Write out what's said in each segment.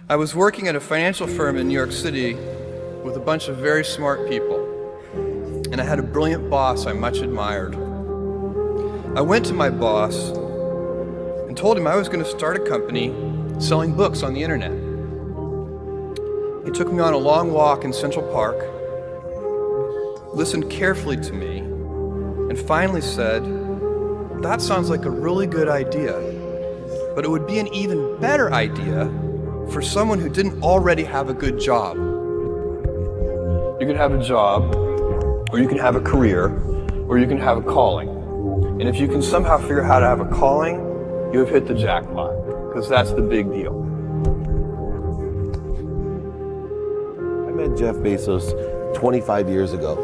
I was working at a financial firm in New York City with a bunch of very smart people, and I had a brilliant boss I much admired. I went to my boss and told him I was going to start a company selling books on the internet. He took me on a long walk in Central Park, listened carefully to me, and finally said, "That sounds like a really good idea, but it would be an even better idea for someone who didn't already have a good job. You can have a job, or you can have a career, or you can have a calling. And if you can somehow figure out how to have a calling, you have hit the jackpot, because that's the big deal." I met Jeff Bezos 25 years ago,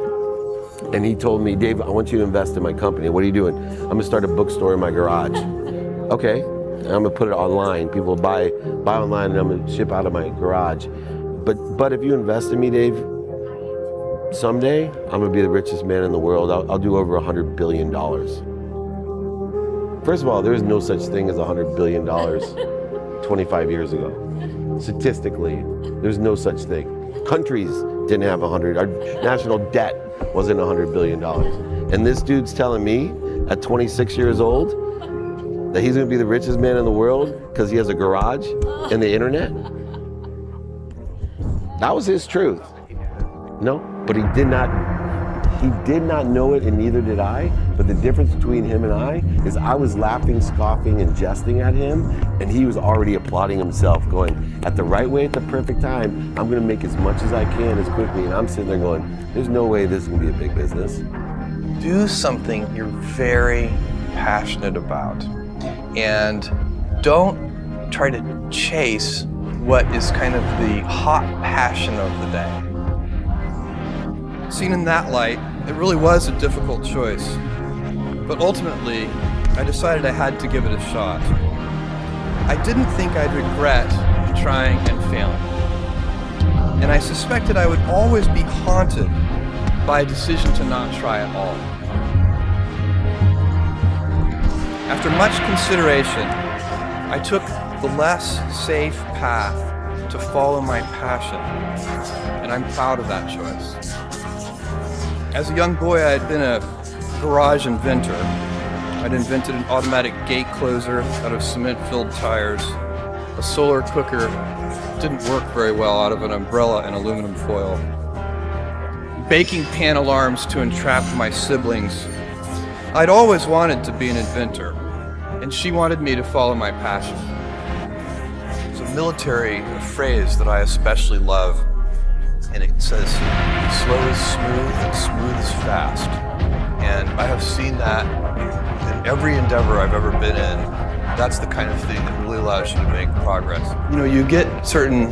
and he told me, "Dave, I want you to invest in my company." "What are you doing?" "I'm gonna start a bookstore in my garage." "Okay. I'm gonna put it online. People buy online, and I'm gonna ship out of my garage. But if you invest in me, Dave, someday I'm gonna be the richest man in the world. I'll do over $100 billion. First of all, there is no such thing as $100 billion 25 years ago. Statistically, there's no such thing. Countries didn't have 100. Our national debt wasn't $100 billion. And this dude's telling me at 26 years old that he's gonna be the richest man in the world because he has a garage and the internet? That was his truth. No, but he did not know it, and neither did I. But the difference between him and I is I was laughing, scoffing, and jesting at him, and he was already applauding himself, going, at the right way, at the perfect time, I'm gonna make as much as I can as quickly. And I'm sitting there going, there's no way this is gonna be a big business. Do something you're very passionate about, and don't try to chase what is kind of the hot passion of the day. Seen in that light, it really was a difficult choice, but ultimately, I decided I had to give it a shot. I didn't think I'd regret trying and failing, and I suspected I would always be haunted by a decision to not try at all. After much consideration, I took the less safe path to follow my passion, and I'm proud of that choice. As a young boy, I had been a garage inventor. I'd invented an automatic gate closer out of cement-filled tires. A solar cooker didn't work very well out of an umbrella and aluminum foil. Baking pan alarms to entrap my siblings. I'd always wanted to be an inventor, and she wanted me to follow my passion. It's a military phrase that I especially love, and it says, "Slow is smooth and smooth is fast." And I have seen that in every endeavor I've ever been in. That's the kind of thing that really allows you to make progress. You know, you get certain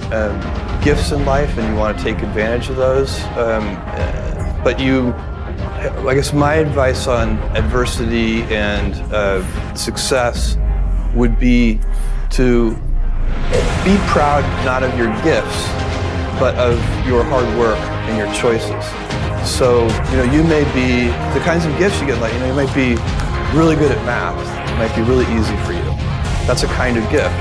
gifts in life and you want to take advantage of those, but I guess my advice on adversity and success would be to be proud not of your gifts, but of your hard work and your choices. So, you may be, the kinds of gifts you get, like, you might be really good at math. It might be really easy for you. That's a kind of gift.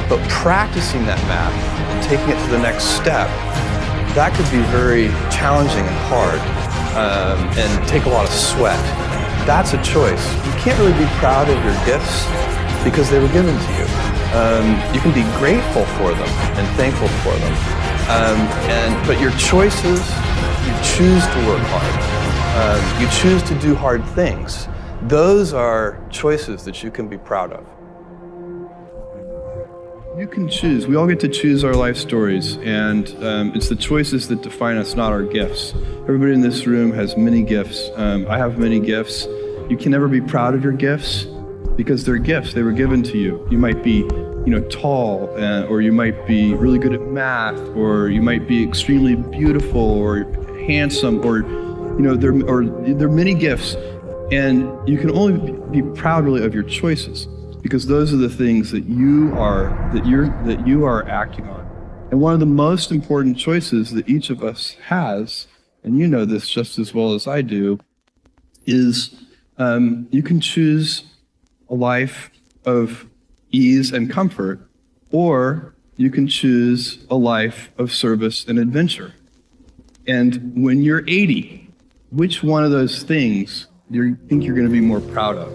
But practicing that math and taking it to the next step, that could be very challenging and hard, and take a lot of sweat. That's a choice. You can't really be proud of your gifts because they were given to you. You can be grateful for them and thankful for them. But your choices, you choose to work hard. You choose to do hard things. Those are choices that you can be proud of. You can choose. We all get to choose our life stories, and it's the choices that define us, not our gifts. Everybody in this room has many gifts. I have many gifts. You can never be proud of your gifts because they're gifts. They were given to you. You might be tall, or you might be really good at math, or you might be extremely beautiful or handsome, or there are many gifts, and you can only be proud really of your choices because those are the things that you are acting on. And one of the most important choices that each of us has, and you know this just as well as I do, is you can choose a life of ease and comfort, or you can choose a life of service and adventure. And when you're 80, which one of those things do you think you're going to be more proud of?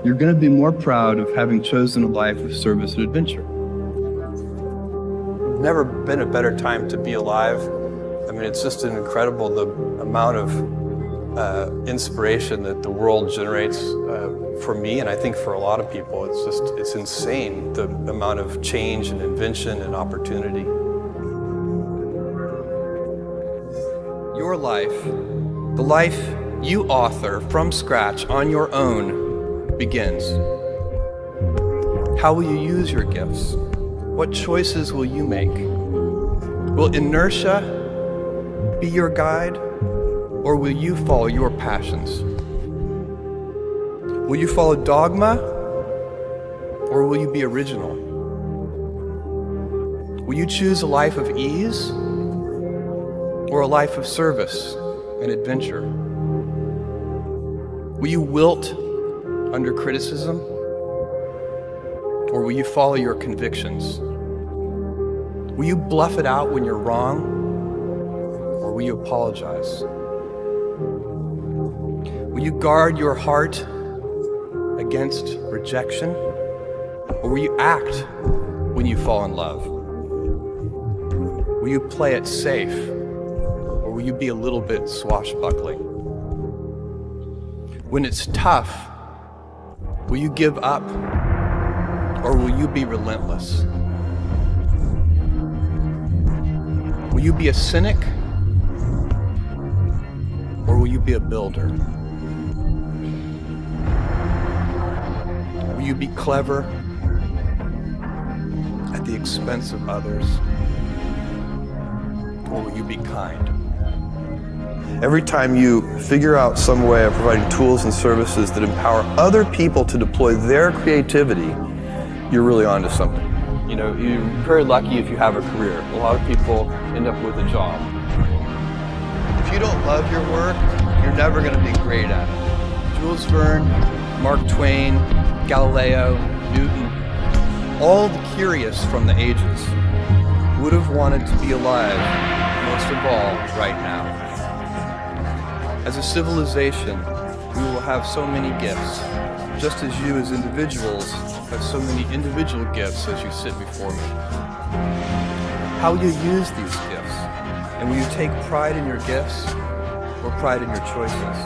You're going to be more proud of having chosen a life of service and adventure. Never been a better time to be alive. I mean, it's just incredible the amount of inspiration that the world generates for me, and I think for a lot of people. It's insane, the amount of change and invention and opportunity. Your life, the life you author from scratch on your own, begins. How will you use your gifts? What choices will you make? Will inertia be your guide, or will you follow your passions? Will you follow dogma, or will you be original? Will you choose a life of ease, or a life of service and adventure? Will you wilt under criticism, or will you follow your convictions? Will you bluff it out when you're wrong, or will you apologize? Will you guard your heart against rejection, or will you act when you fall in love? Will you play it safe, or will you be a little bit swashbuckling? When it's tough, will you give up, or will you be relentless? Will you be a cynic, or will you be a builder? Will you be clever at the expense of others, or will you be kind? Every time you figure out some way of providing tools and services that empower other people to deploy their creativity, you're really onto something. You know, you're very lucky if you have a career. A lot of people end up with a job. If you don't love your work, you're never going to be great at it. Jules Verne, Mark Twain, Galileo, Newton, all the curious from the ages would have wanted to be alive, most of all, right now. As a civilization, we will have so many gifts, just as you as individuals have so many individual gifts as you sit before me. How will you use these gifts? And will you take pride in your gifts or pride in your choices?